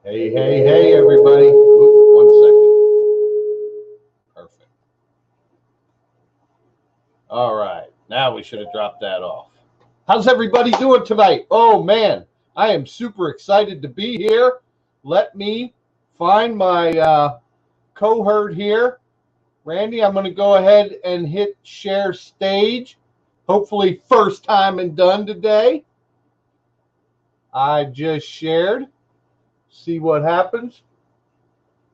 Hey, hey, hey, everybody. Oop, 1 second. Perfect. All right. Now we should have dropped that off. How's everybody doing tonight? Oh, man. I am super excited to be here. Let me find my cohort here. Randy, I'm going to go ahead and hit share stage. Hopefully first time and done today. I just shared. See what happens.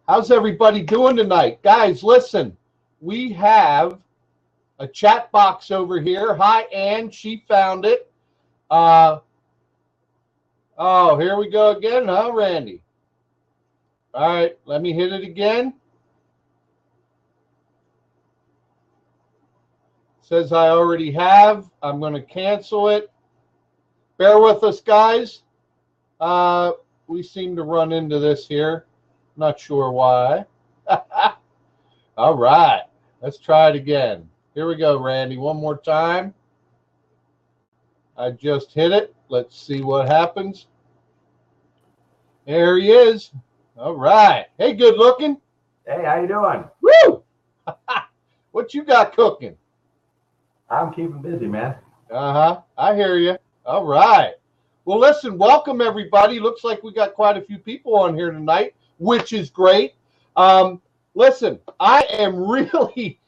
How's everybody doing tonight? Guys, listen. We have a chat box over here. Hi, Ann. She found it. Oh, here we go again, huh, Randy? All right, let me hit it again. Says I already have. I'm going to cancel it. Bear with us, guys. We seem to run into this here. Not sure why. All right, let's try it again. Here we go, Randy. One more time. I just hit it. Let's see what happens. There he is. All right. Hey, good looking. Hey, how you doing? Woo! What you got cooking? I'm keeping busy, man. I hear you. All right. Well, listen, welcome everybody. Looks like we got quite a few people on here tonight, which is great. Listen, I am really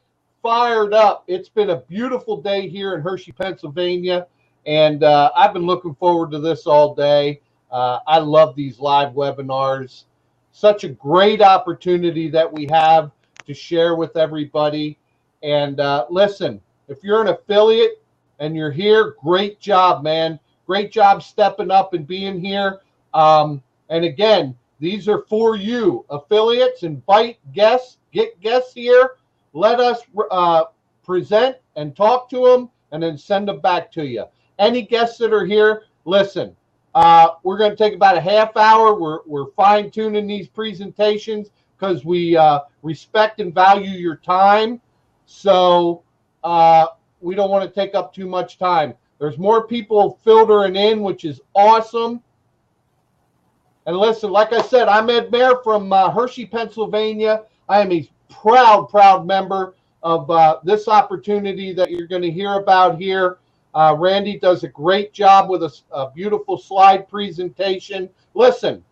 fired up. It's been a beautiful day here in Hershey, Pennsylvania, and I've been looking forward to this all day. I love these live webinars. Such a great opportunity that we have to share with everybody. And listen, if you're an affiliate and you're here, great job, man. Great job stepping up and being here. And again, these are for you. Affiliates, invite guests, get guests here. Let us present and talk to them and then send them back to you. Any guests that are here, listen, we're going to take about a half hour. We're fine-tuning these presentations because we respect and value your time. So we don't want to take up too much time. There's more people filtering in, which is awesome. And listen, like I said, I'm Ed Mayer from Hershey, Pennsylvania. I am a proud member of this opportunity that you're going to hear about here. Randy does a great job with a beautiful slide presentation. Listen,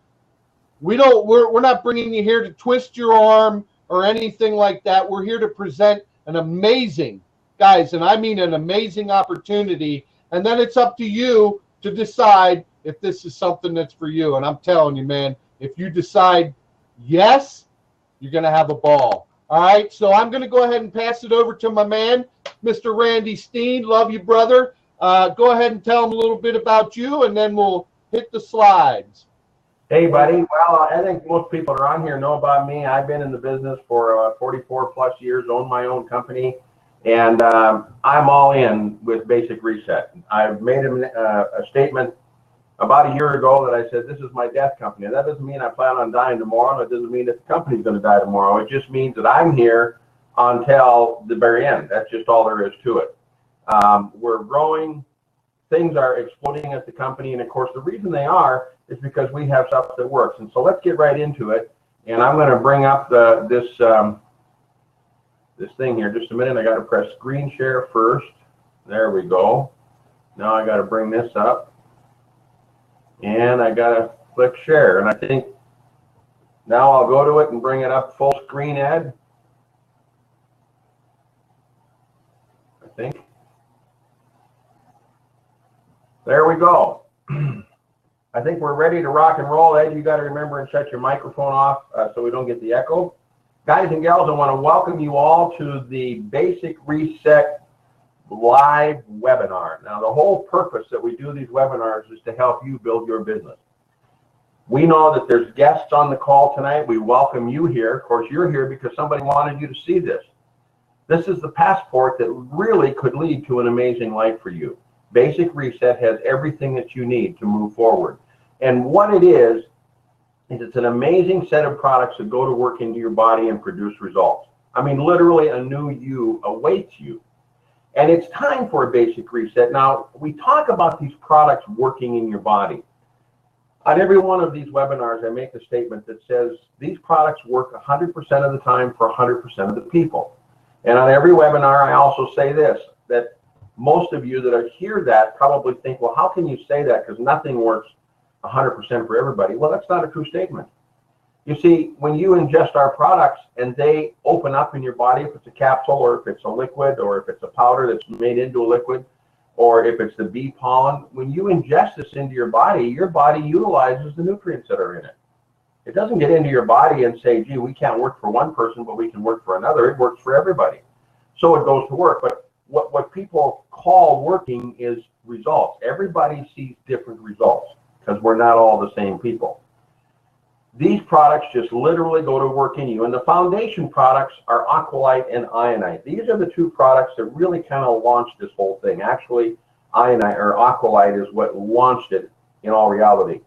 we're not bringing you here to twist your arm or anything like that. We're here to present an amazing, guys, and I mean an amazing opportunity. And then it's up to you to decide if this is something that's for you. And I'm telling you, man, if you decide yes, you're going to have a ball. All right, so I'm going to go ahead and pass it over to my man, Mr. Randy Steen. Love you, brother. Go ahead and tell him a little bit about you, and then we'll hit the slides. Hey, buddy. Well, I think most people that are on here know about me. I've been in the business for 44 plus years, own my own company. And I'm all in with Basic Reset. I've made a statement about a year ago that I said, this is my death company. And that doesn't mean I plan on dying tomorrow. It doesn't mean that the company's going to die tomorrow. It just means that I'm here until the very end. That's just all there is to it. We're growing. Things are exploding at the company. And, of course, the reason they are is because we have stuff that works. And so let's get right into it. And I'm going to bring up this thing here. Just a minute. I got to press screen share first. There we go. Now I got to bring this up. And I got to click share. And I think now I'll go to it and bring it up full screen, Ed. I think. There we go. I think we're ready to rock and roll. Ed, you got to remember and shut your microphone off so we don't get the echo. Guys and gals, I want to welcome you all to the Basic Reset live webinar. Now, the whole purpose that we do these webinars is to help you build your business. We know that there's guests on the call tonight. We welcome you here. Of course, you're here because somebody wanted you to see this. This is the passport that really could lead to an amazing life for you. Basic Reset has everything that you need to move forward. And what it is it's an amazing set of products that go to work into your body and produce results. I mean, literally a new you awaits you. And it's time for a basic reset. Now, we talk about these products working in your body. On every one of these webinars, I make a statement that says these products work 100% of the time for 100% of the people. And on every webinar, I also say this, that most of you that hear that probably think, well, how can you say that? Because nothing works 100% for everybody. Well, that's not a true statement. You see, when you ingest our products and they open up in your body, if it's a capsule or if it's a liquid or if it's a powder that's made into a liquid, or if it's the bee pollen, when you ingest this into your body utilizes the nutrients that are in it. It doesn't get into your body and say, gee, we can't work for one person, but we can work for another. It works for everybody. So it goes to work. But what people call working is results. Everybody sees different results because we're not all the same people. These products just literally go to work in you. And the foundation products are Aqualite and Ionite. These are the two products that really kind of launched this whole thing. Actually, Ionite or Aqualite is what launched it in all reality.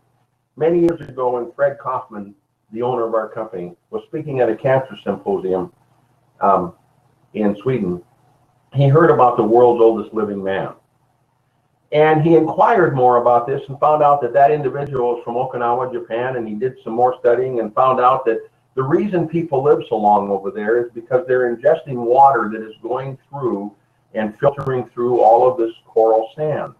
Many years ago, when Fred Kaufman, the owner of our company, was speaking at a cancer symposium in Sweden, he heard about the world's oldest living man. And he inquired more about this and found out that that individual was from Okinawa, Japan, and he did some more studying and found out that the reason people live so long over there is because they're ingesting water that is going through and filtering through all of this coral sand.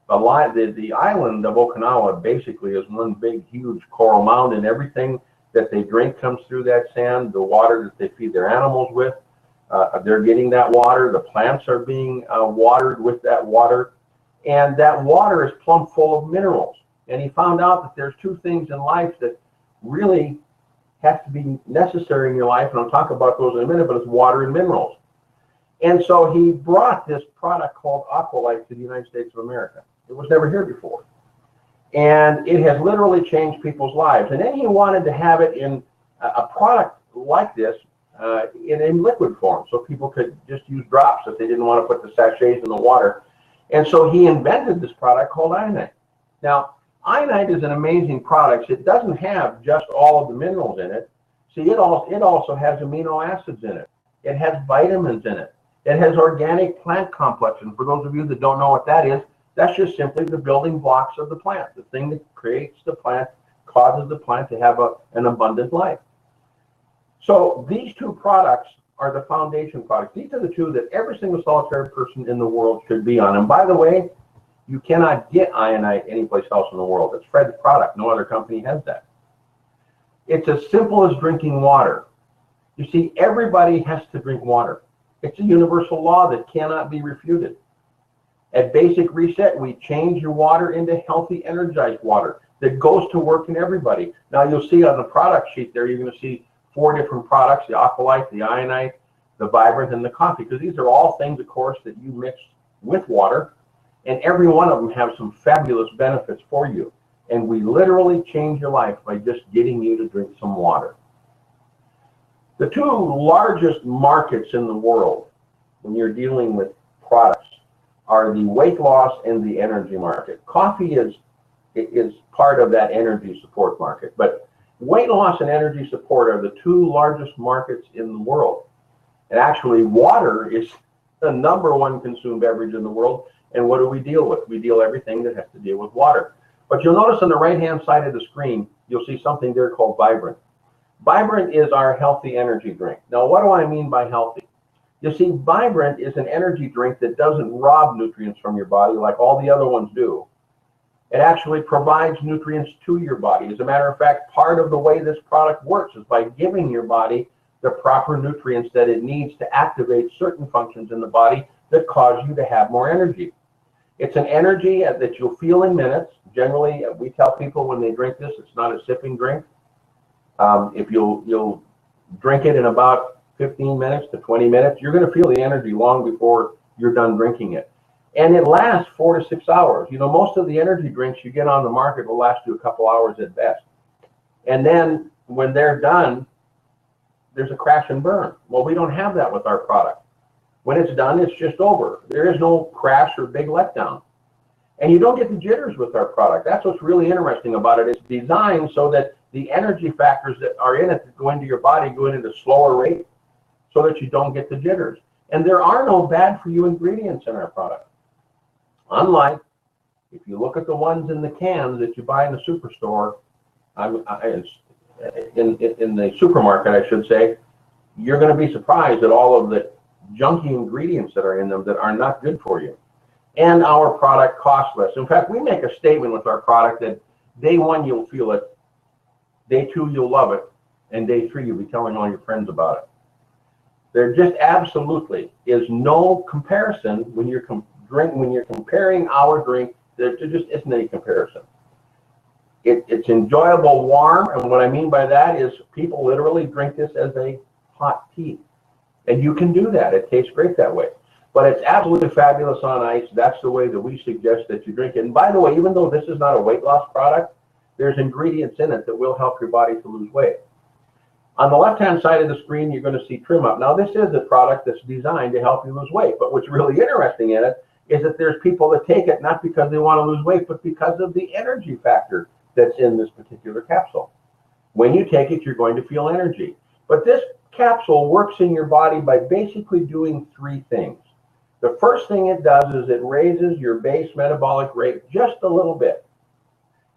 The island of Okinawa basically is one big, huge coral mound, and everything that they drink comes through that sand. The water that they feed their animals with, they're getting that water. The plants are being watered with that water. And that water is plumb full of minerals. And he found out that there's two things in life that really have to be necessary in your life, and I'll talk about those in a minute, but it's water and minerals. And so he brought this product called Aqualite to the United States of America. It was never here before. And it has literally changed people's lives. And then he wanted to have it in a product like this in liquid form, so people could just use drops if they didn't want to put the sachets in the water. And so he invented this product called Ionite. Now, Ionite is an amazing product. It doesn't have just all of the minerals in it. See, it also has amino acids in it. It has vitamins in it. It has organic plant complex. And for those of you that don't know what that is, that's just simply the building blocks of the plant. The thing that creates the plant, causes the plant to have an abundant life. So these two products are the foundation products. These are the two that every single solitary person in the world should be on. And by the way, you cannot get Ionite anyplace else in the world. It's Fred's product. No other company has that. It's as simple as drinking water. You see, everybody has to drink water. It's a universal law that cannot be refuted. At Basic Reset, we change your water into healthy, energized water that goes to work in everybody. Now, you'll see on the product sheet there, you're going to see 4 different products: the Aqualite, the Ionite, the Vibrant, and the coffee, because these are all things, of course, that you mix with water, and every one of them have some fabulous benefits for you. And we literally change your life by just getting you to drink some water. The two largest markets in the world when you're dealing with products are the weight loss and the energy market. Coffee is part of that energy support market, but weight loss and energy support are the two largest markets in the world. And actually, water is the #1 consumed beverage in the world. And what do we deal with? We deal everything that has to deal with water. But you'll notice on the right-hand side of the screen, you'll see something there called Vibrant. Vibrant is our healthy energy drink. Now, what do I mean by healthy? You see, Vibrant is an energy drink that doesn't rob nutrients from your body like all the other ones do. It actually provides nutrients to your body. As a matter of fact, part of the way this product works is by giving your body the proper nutrients that it needs to activate certain functions in the body that cause you to have more energy. It's an energy that you'll feel in minutes. Generally, we tell people when they drink this, it's not a sipping drink. If you'll drink it in about 15 minutes to 20 minutes, you're going to feel the energy long before you're done drinking it. And it lasts 4 to 6 hours. You know, most of the energy drinks you get on the market will last you a couple hours at best. And then when they're done, there's a crash and burn. Well, we don't have that with our product. When it's done, it's just over. There is no crash or big letdown. And you don't get the jitters with our product. That's what's really interesting about it. It's designed so that the energy factors that are in it that go into your body go in at a slower rate so that you don't get the jitters. And there are no bad for you ingredients in our product. Unlike If you look at the ones in the cans that you buy in the superstore, in the supermarket, I should say, you're going to be surprised at all of the junky ingredients that are in them that are not good for you. And our product costs less. In fact, we make a statement with our product that day one you'll feel it, day two you'll love it, and day three you'll be telling all your friends about it. There just absolutely is no comparison when you're comparing our drink. There just isn't any comparison. It's enjoyable, warm, and what I mean by that is people literally drink this as a hot tea. And you can do that. It tastes great that way. But it's absolutely fabulous on ice. That's the way that we suggest that you drink it. And by the way, even though this is not a weight loss product, there's ingredients in it that will help your body to lose weight. On the left-hand side of the screen, you're going to see Trim Up. Now, this is a product that's designed to help you lose weight. But what's really interesting in it is that there's people that take it not because they want to lose weight, but because of the energy factor that's in this particular capsule. When you take it, you're going to feel energy. But this capsule works in your body by basically doing three things. The first thing it does is it raises your base metabolic rate just a little bit.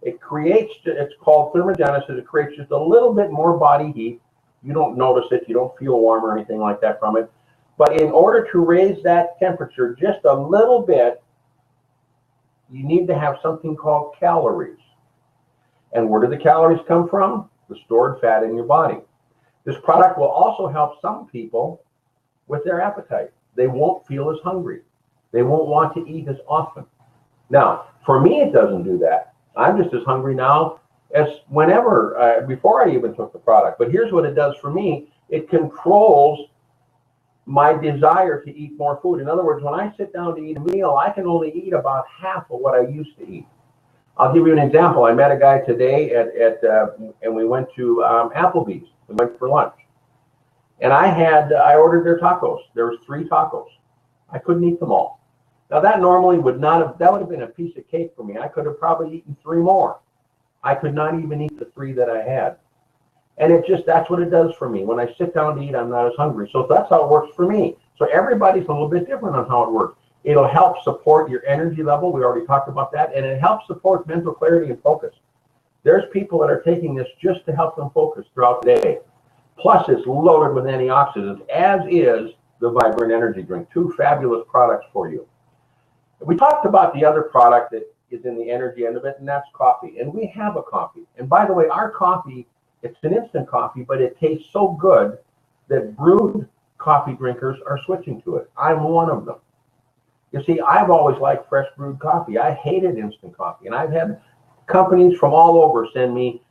It creates, it's called thermogenesis, it creates just a little bit more body heat. You don't notice it, you don't feel warm or anything like that from it. But in order to raise that temperature just a little bit, you need to have something called calories. And where do the calories come from? The stored fat in your body. This product will also help some people with their appetite. They won't feel as hungry. They won't want to eat as often. Now, for me, it doesn't do that. I'm just as hungry now as whenever, before I even took the product. But here's what it does for me. It controls my desire to eat more food. In other words, when I sit down to eat a meal, I can only eat about half of what I used to eat. I'll give you an example. I met a guy today and we went to Applebee's. We went for lunch. And I ordered their tacos. There was 3 tacos. I couldn't eat them all. Now that normally would have been a piece of cake for me. I could have probably eaten 3 more. I could not even eat the 3 that I had. And that's what it does for me. When I sit down to eat, I'm not as hungry. So that's how it works for me. So everybody's a little bit different on how it works. It'll help support your energy level. We already talked about that. And it helps support mental clarity and focus. There's people that are taking this just to help them focus throughout the day. Plus, it's loaded with antioxidants, as is the Vibrant Energy Drink. 2 fabulous products for you. We talked about the other product that is in the energy end of it, and that's coffee. And we have a coffee. And by the way, our coffee, it's an instant coffee, but it tastes so good that brewed coffee drinkers are switching to it. I'm one of them. You see, I've always liked fresh brewed coffee. I hated instant coffee. And I've had companies from all over send me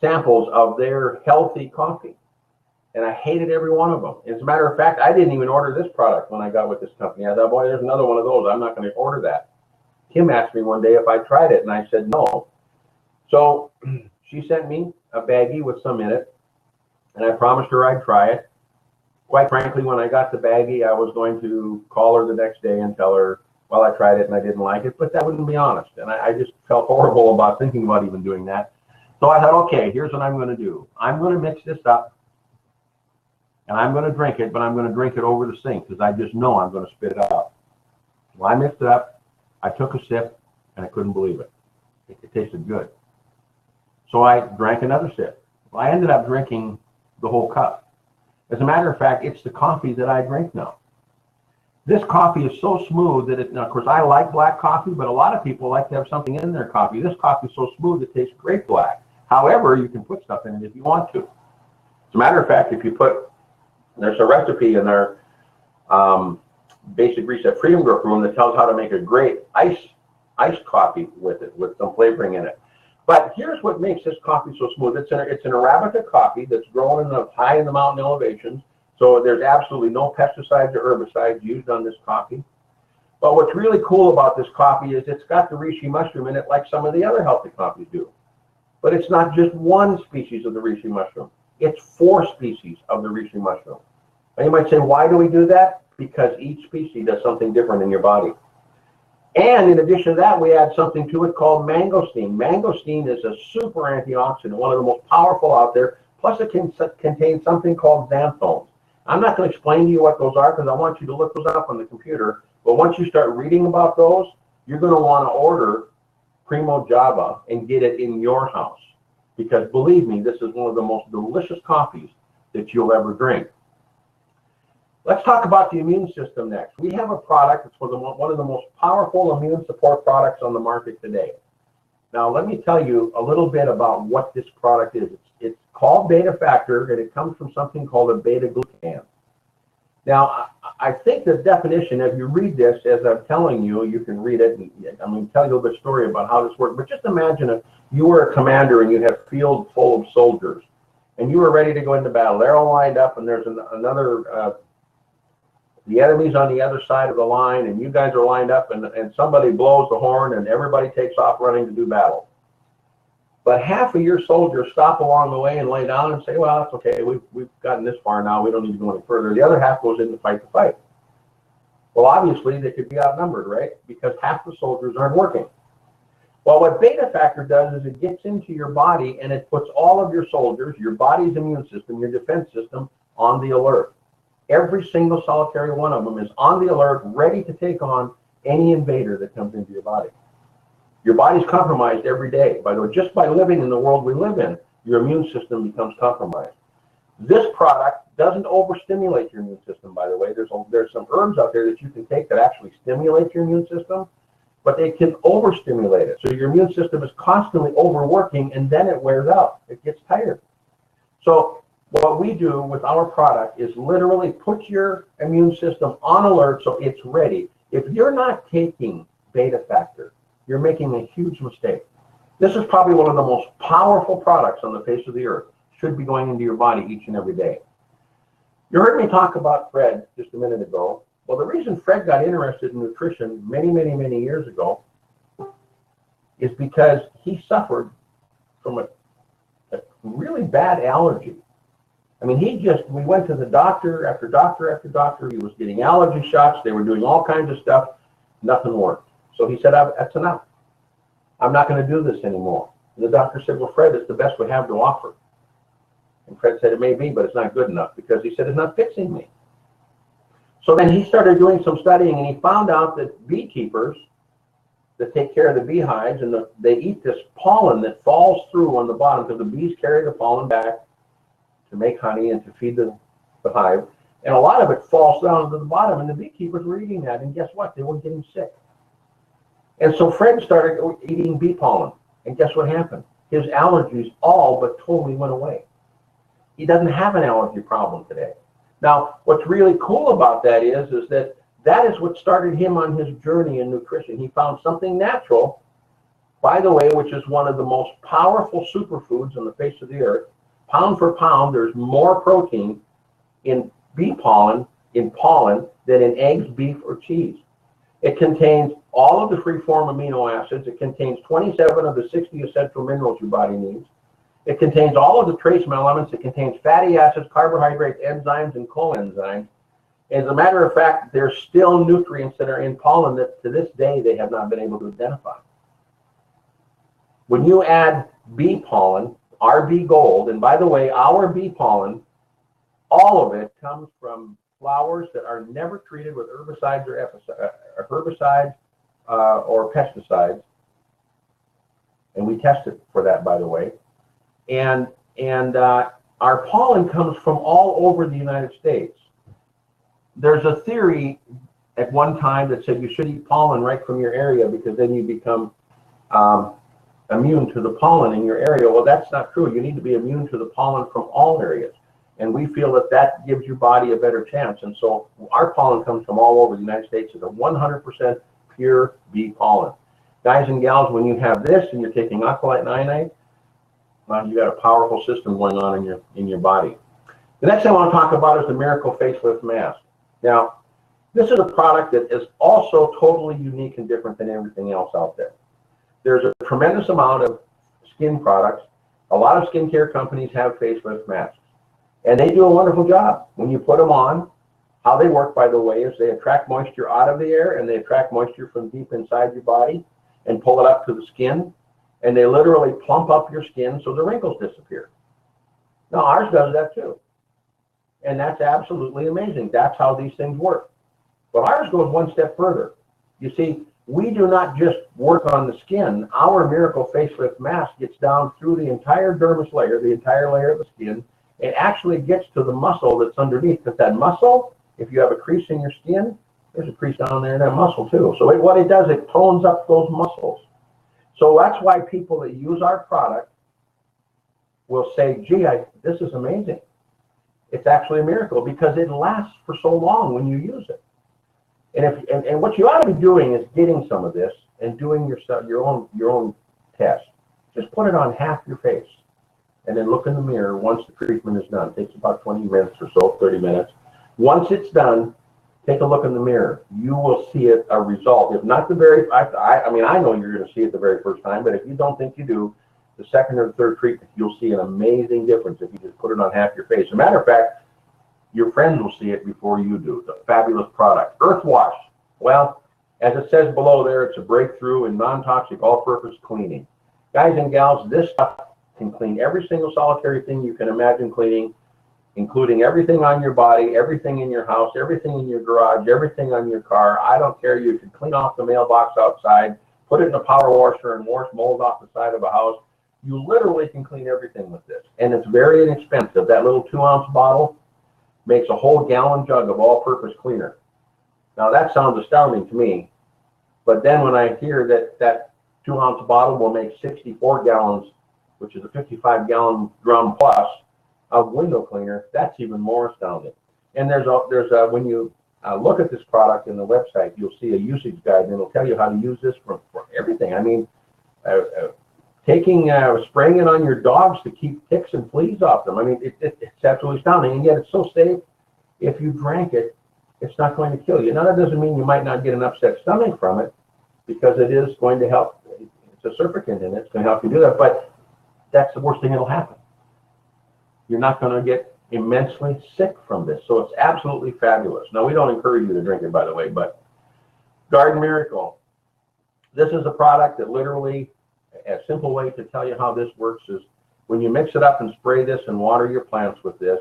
samples of their healthy coffee. And I hated every one of them. As a matter of fact, I didn't even order this product when I got with this company. I thought, boy, there's another one of those. I'm not going to order that. Kim asked me one day if I tried it, and I said no. So she sent me a baggie with some in it, and I promised her I'd try it. Quite frankly, when I got the baggie, I was going to call her the next day and tell her, well, I tried it and I didn't like it, but that wouldn't be honest. And I just felt horrible about thinking about even doing that. So I thought, okay, here's what I'm going to do. I'm going to mix this up, and I'm going to drink it, but I'm going to drink it over the sink because I just know I'm going to spit it out. Well, I mixed it up. I took a sip, and I couldn't believe it. It tasted good. So I drank another sip. Well, I ended up drinking the whole cup. As a matter of fact, it's the coffee that I drink now. This coffee is so smooth that now, of course, I like black coffee, but a lot of people like to have something in their coffee. This coffee is so smooth it tastes great black. However, you can put stuff in it if you want to. As a matter of fact, if you there's a recipe in our Basic Reset Freedom Grip room that tells how to make a great iced coffee with it, with some flavoring in it. But here's what makes this coffee so smooth. It's an Arabica coffee that's grown high in the mountain elevations. So there's absolutely no pesticides or herbicides used on this coffee. But what's really cool about this coffee is it's got the reishi mushroom in it like some of the other healthy coffees do. But it's not just one species of the reishi mushroom. It's 4 species of the reishi mushroom. And you might say, why do we do that? Because each species does something different in your body. And in addition to that, we add something to it called mangosteen. Mangosteen is a super antioxidant, one of the most powerful out there. Plus, it contains something called xanthones. I'm not going to explain to you what those are because I want you to look those up on the computer. But once you start reading about those, you're going to want to order Primo Java and get it in your house. Because believe me, this is one of the most delicious coffees that you'll ever drink. Let's talk about the immune system next. We have a product that's one of the most powerful immune support products on the market today. Now, let me tell you a little bit about what this product is. It's called Beta Factor, and it comes from something called a beta-glucan. Now, I think the definition, if you read this, as I'm telling you, you can read it, and I'm going to tell you a little bit of story about how this works, but just imagine if you were a commander and you had a field full of soldiers, and you were ready to go into battle. They're all lined up, and there's the enemy's on the other side of the line, and you guys are lined up, and somebody blows the horn, and everybody takes off running to do battle. But half of your soldiers stop along the way and lay down and say, well, that's okay, we've gotten this far now, we don't need to go any further. The other half goes in to fight the fight. Well, obviously, they could be outnumbered, right? Because half the soldiers aren't working. Well, what Beta Factor does is it gets into your body, and it puts all of your soldiers, your body's immune system, your defense system, on the alert. Every single solitary one of them is on the alert, ready to take on any invader that comes into your body. Your body's compromised every day. By the way, just by living in the world we live in, your immune system becomes compromised. This product doesn't overstimulate your immune system, by the way. There's some herbs out there that you can take that actually stimulate your immune system, but they can overstimulate it. So your immune system is constantly overworking, and then it wears out. It gets tired. So what we do with our product is literally put your immune system on alert so it's ready. If you're not taking Beta Factor, you're making a huge mistake. This is probably one of the most powerful products on the face of the earth. Should be going into your body each and every day. You heard me talk about Fred just a minute ago. Well, the reason Fred got interested in nutrition many, many, many years ago is because he suffered from a really bad allergy. I mean, we went to the doctor after doctor after doctor. He was getting allergy shots. They were doing all kinds of stuff. Nothing worked. So he said, that's enough. I'm not going to do this anymore. And the doctor said, well, Fred, it's the best we have to offer. And Fred said, it may be, but it's not good enough, because he said, it's not fixing me. So then he started doing some studying, and he found out that beekeepers that take care of the beehives, and they eat this pollen that falls through on the bottom, because the bees carry the pollen back to make honey and to feed the hive. And a lot of it falls down to the bottom, and the beekeepers were eating that, and guess what? They were getting sick. And so Fred started eating bee pollen, and guess what happened? His allergies all but totally went away. He doesn't have an allergy problem today. Now, what's really cool about that is that is what started him on his journey in nutrition. He found something natural, by the way, which is one of the most powerful superfoods on the face of the earth. Pound for pound, there's more protein in bee pollen, than in eggs, beef, or cheese. It contains all of the free-form amino acids. It contains 27 of the 60 essential minerals your body needs. It contains all of the trace elements. It contains fatty acids, carbohydrates, enzymes, and coenzymes. As a matter of fact, there's still nutrients that are in pollen that to this day they have not been able to identify. When you add bee pollen, our bee gold, and by the way, our bee pollen, all of it comes from flowers that are never treated with herbicides or pesticides, and we test it for that, by the way. And our pollen comes from all over the United States. There's a theory at one time that said you should eat pollen right from your area, because then you become immune to the pollen in your area. Well, that's not true. You need to be immune to the pollen from all areas. And we feel that gives your body a better chance. And so our pollen comes from all over the United States. It's a 100% pure bee pollen. Guys and gals, when you have this and you're taking Aqualite and Ionite, well, you got a powerful system going on in your body. The next thing I want to talk about is the Miracle Facelift Mask. Now, this is a product that is also totally unique and different than everything else out there. There's a tremendous amount of skin products. A lot of skincare companies have facelift masks, and they do a wonderful job. When you put them on, how they work, by the way, is they attract moisture out of the air, and they attract moisture from deep inside your body and pull it up to the skin, and they literally plump up your skin so the wrinkles disappear. Now, ours does that too, and that's absolutely amazing. That's how these things work. But ours goes one step further. You see, we do not just work on the skin. Our Miracle Facelift Mask gets down through the entire dermis layer, the entire layer of the skin. It actually gets to the muscle that's underneath, because that muscle, if you have a crease in your skin, there's a crease down there in that muscle too. So what it does, it tones up those muscles. So that's why people that use our product will say, gee, this is amazing. It's actually a miracle, because it lasts for so long when you use it. And what you ought to be doing is getting some of this and doing your own test. Just put it on half your face, and then look in the mirror once the treatment is done. It takes about 20 minutes or so, 30 minutes. Once it's done, take a look in the mirror. You will see a result. If not the very, I mean, I know you're going to see it the very first time, but if you don't think you do, the second or third treatment, you'll see an amazing difference if you just put it on half your face. As a matter of fact, your friends will see it before you do. It's a fabulous product. Earth Wash. Well, as it says below there, it's a breakthrough in non-toxic all-purpose cleaning. Guys and gals, this stuff can clean every single solitary thing you can imagine cleaning, including everything on your body, everything in your house, everything in your garage, everything on your car. I don't care. You can clean off the mailbox outside, put it in a power washer and wash mold off the side of a house. You literally can clean everything with this. And it's very inexpensive. That little 2-ounce bottle makes a whole gallon jug of all-purpose cleaner. Now that sounds astounding to me, but then when I hear that 2-ounce bottle will make 64 gallons, which is a 55-gallon drum plus of window cleaner, that's even more astounding. And when you look at this product in the website, you'll see a usage guide, and it'll tell you how to use this for everything. I mean, spraying it on your dogs to keep ticks and fleas off them. I mean, it's absolutely astounding, and yet it's so safe. If you drank it, it's not going to kill you. Now, that doesn't mean you might not get an upset stomach from it, because it is going to help. It's a surfactant in it. It's going to help you do that, but that's the worst thing that'll happen. You're not going to get immensely sick from this, so it's absolutely fabulous. Now, we don't encourage you to drink it, by the way, but Garden Miracle. This is a product that literally, a simple way to tell you how this works is when you mix it up and spray this and water your plants with this,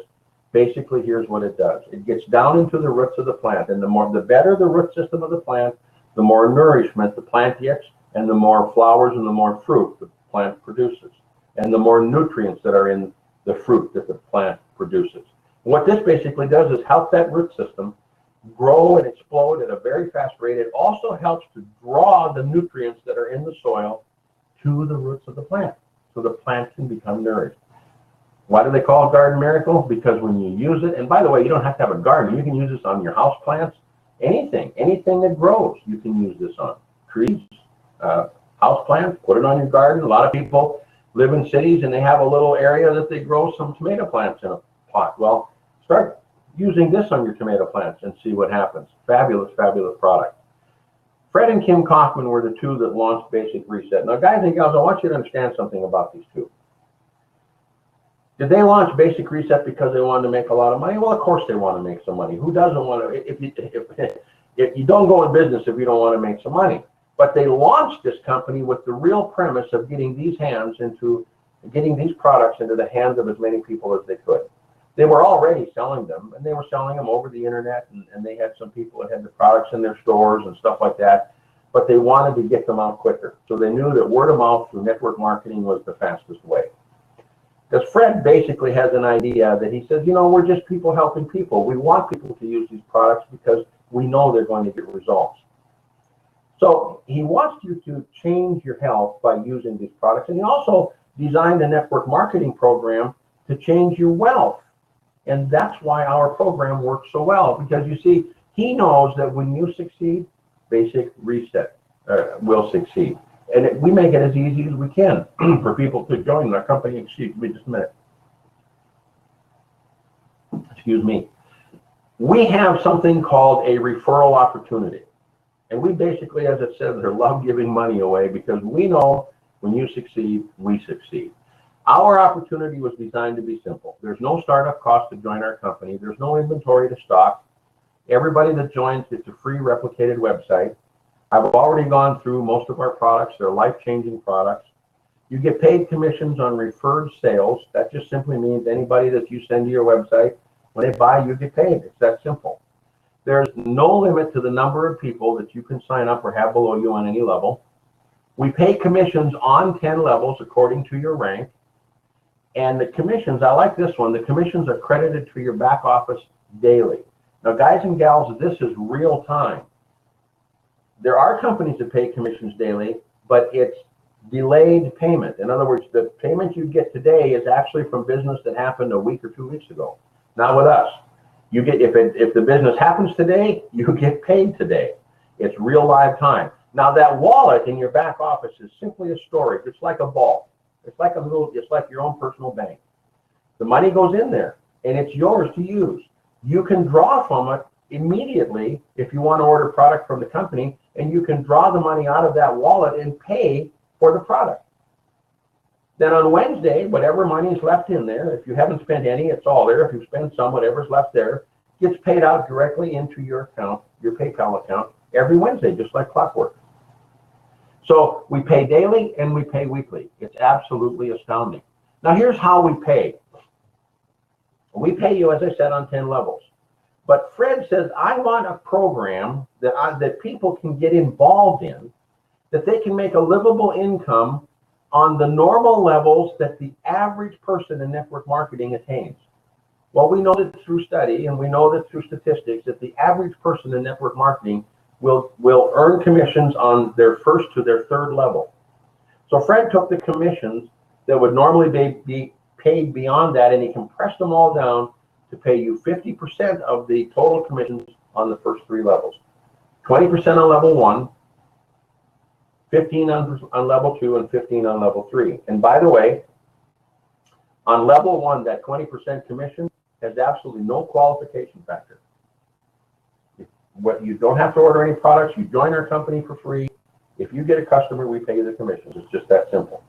basically here's what it does. It gets down into the roots of the plant, and the better the root system of the plant, the more nourishment the plant gets, and the more flowers and the more fruit the plant produces, and the more nutrients that are in the fruit that the plant produces. And what this basically does is help that root system grow and explode at a very fast rate. It also helps to draw the nutrients that are in the soil to the roots of the plant, so the plant can become nourished. Why do they call it Garden Miracle? Because when you use it, and by the way, you don't have to have a garden. You can use this on your house plants, anything that grows, you can use this on. Trees, house plants, put it on your garden. A lot of people live in cities and they have a little area that they grow some tomato plants in a pot. Well, start using this on your tomato plants and see what happens. Fabulous, fabulous product. Fred and Kim Kaufman were the two that launched Basic Reset. Now, guys and gals, I want you to understand something about these two. Did they launch Basic Reset because they wanted to make a lot of money? Well, of course they want to make some money. Who doesn't want to? If you don't go in business if you don't want to make some money. But they launched this company with the real premise of getting these products into the hands of as many people as they could. They were already selling them, and they were selling them over the internet, and they had some people that had the products in their stores and stuff like that, but they wanted to get them out quicker. So they knew that word of mouth through network marketing was the fastest way. Because Fred basically has an idea that he says, we're just people helping people. We want people to use these products because we know they're going to get results. So he wants you to change your health by using these products, and he also designed a network marketing program to change your wealth. And that's why our program works so well, because you see, he knows that when you succeed, Basic Reset will succeed. And we make it as easy as we can for people to join our company. Excuse me just a minute. Excuse me. We have something called a referral opportunity. And we basically, as it says, love giving money away, because we know when you succeed, we succeed. Our opportunity was designed to be simple. There's no startup cost to join our company. There's no inventory to stock. Everybody that joins gets a free replicated website. I've already gone through most of our products. They're life-changing products. You get paid commissions on referred sales. That just simply means anybody that you send to your website, when they buy, you get paid. It's that simple. There's no limit to the number of people that you can sign up or have below you on any level. We pay commissions on 10 levels according to your rank. And the commissions, I like this one, the commissions are credited to your back office daily. Now, guys and gals, this is real time. There are companies that pay commissions daily, but it's delayed payment. In other words, the payment you get today is actually from business that happened a week or 2 weeks ago. Not with us. You get, if the business happens today, you get paid today. It's real live time. Now, that wallet in your back office is simply a storage. It's like a vault. It's like your own personal bank. The money goes in there, and it's yours to use. You can draw from it immediately if you want to order product from the company, and you can draw the money out of that wallet and pay for the product. Then on Wednesday, whatever money is left in there, if you haven't spent any, it's all there. If you spend some, whatever's left there gets paid out directly into your account, your PayPal account, every Wednesday, just like clockwork. So we pay daily and we pay weekly. It's absolutely astounding. Now here's how we pay. We pay you, as I said, on 10 levels. But Fred says, I want a program that people can get involved in, that they can make a livable income on the normal levels that the average person in network marketing attains. Well, we know that through study, and we know that through statistics, that the average person in network marketing will earn commissions on their first to their third level. So Fred took the commissions that would normally be paid beyond that, and he compressed them all down to pay you 50% of the total commissions on the first 3 levels. 20% on level 1, 15 on level 2, and 15 on level 3. And by the way, on level 1, that 20% commission has absolutely no qualification factor. You don't have to order any products. You join our company for free. If you get a customer, we pay you the commissions. It's just that simple.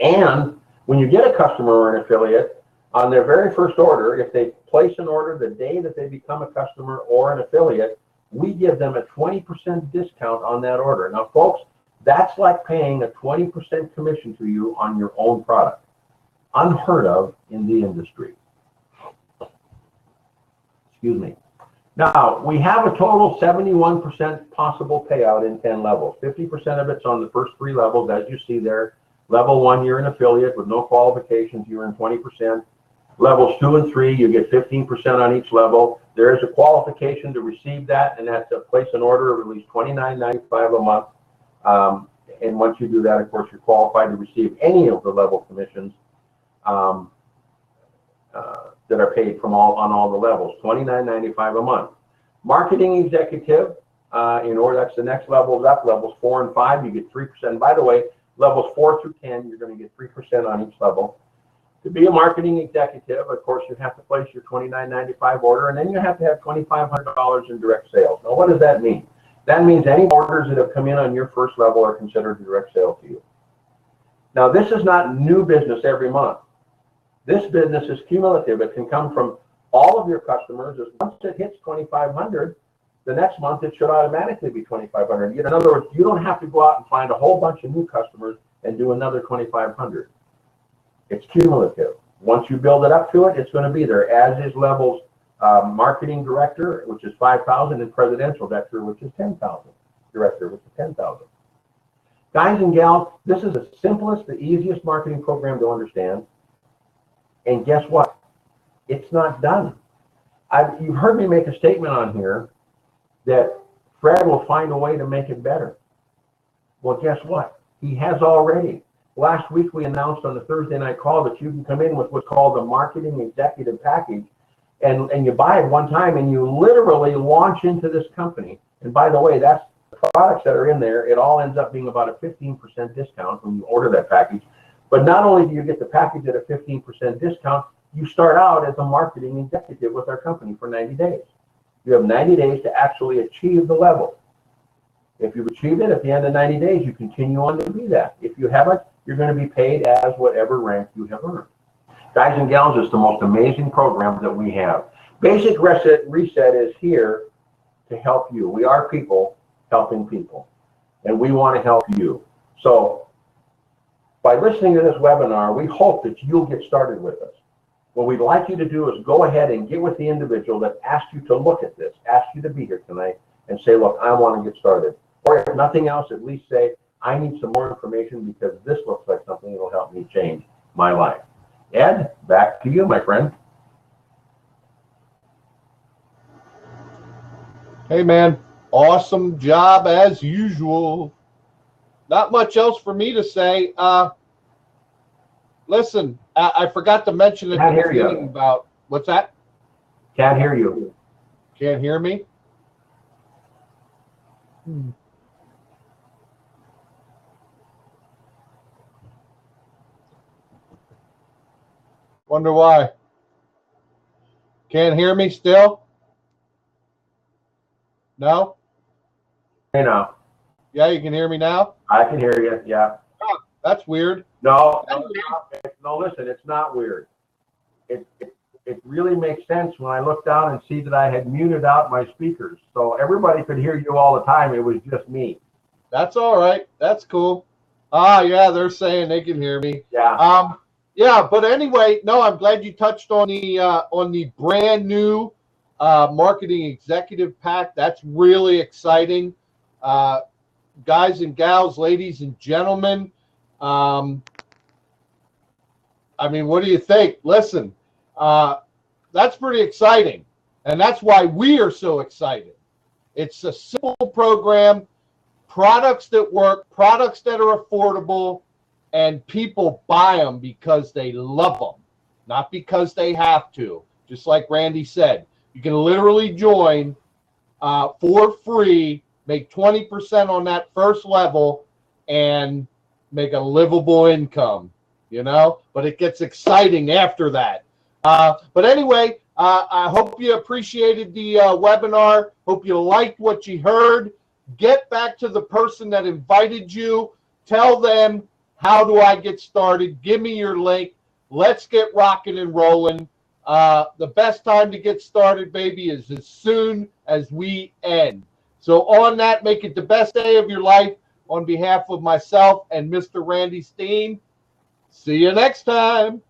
And when you get a customer or an affiliate, on their very first order, if they place an order the day that they become a customer or an affiliate, we give them a 20% discount on that order. Now, folks, that's like paying a 20% commission to you on your own product. Unheard of in the industry. Excuse me. Now, we have a total 71% possible payout in 10 levels. 50% of it's on the first 3 levels, as you see there. Level 1, you're an affiliate with no qualifications, you earn 20%. Levels 2 and 3, you get 15% on each level. There is a qualification to receive that, and that's to place an order of at least $29.95 a month. And once you do that, of course, you're qualified to receive any of the level commissions that are paid on all the levels, $29.95 a month. Marketing executive, that's the next levels up, levels 4 and 5, you get 3%. By the way, levels 4 through 10, you're going to get 3% on each level. To be a marketing executive, of course, you have to place your $29.95 order, and then you have to have $2,500 in direct sales. Now, what does that mean? That means any orders that have come in on your first level are considered a direct sale to you. Now, this is not new business every month. This business is cumulative. It can come from all of your customers. Once it hits $2,500, the next month it should automatically be $2,500. In other words, you don't have to go out and find a whole bunch of new customers and do another $2,500. It's cumulative. Once you build it up to it, it's going to be there, as is levels marketing director, which is $5,000, and presidential director, which is $10,000. Director, which is $10,000. Guys and gals, this is the simplest, the easiest marketing program to understand. And guess what? It's not done. You've heard me make a statement on here that Fred will find a way to make it better. Well, guess what? He has already. Last week we announced on the Thursday night call that you can come in with what's called the marketing executive package, and you buy it one time and you literally launch into this company. And by the way, that's the products that are in there. It all ends up being about a 15% discount when you order that package. But not only do you get the package at a 15% discount, you start out as a marketing executive with our company for 90 days. You have 90 days to actually achieve the level. If you've achieved it at the end of 90 days, you continue on to be that. If you haven't, you're going to be paid as whatever rank you have earned. Guys and gals, it's the most amazing program that we have. Basic Reset is here to help you. We are people helping people, and we want to help you. So by listening to this webinar, we hope that you'll get started with us. What we'd like you to do is go ahead and get with the individual that asked you to look at this, asked you to be here tonight, and say, look, I want to get started. Or if nothing else, at least say, I need some more information because this looks like something that will help me change my life. Ed, back to you, my friend. Hey, man, awesome job as usual. Not much else for me to say. Listen, I forgot to mention at the beginning about, what's that? Can't hear you. Can't hear me? Wonder why. Can't hear me still? No? Hey, now. Yeah, you can hear me now? I can hear you, yeah. Oh, that's weird. No, listen, it's not weird. It really makes sense when I look down and see that I had muted out my speakers. So everybody could hear you all the time. It was just me. That's all right. That's cool. Yeah, they're saying they can hear me. Yeah. Yeah, but anyway, no, I'm glad you touched on the brand new marketing executive pack. That's really exciting. Guys and gals, ladies and gentlemen, I mean, what do you think? Listen, that's pretty exciting, and that's why we are so excited. It's a simple program, products that work, products that are affordable, and people buy them because they love them, not because they have to. Just like Randy said, you can literally join for free, make 20% on that first level, and make a livable income, but it gets exciting after that. But anyway, I hope you appreciated the webinar. Hope you liked what you heard. Get back to the person that invited you. Tell them, how do I get started? Give me your link. Let's get rocking and rolling. The best time to get started, baby, is as soon as we end. So on that, make it the best day of your life. On behalf of myself and Mr. Randy Steen, see you next time.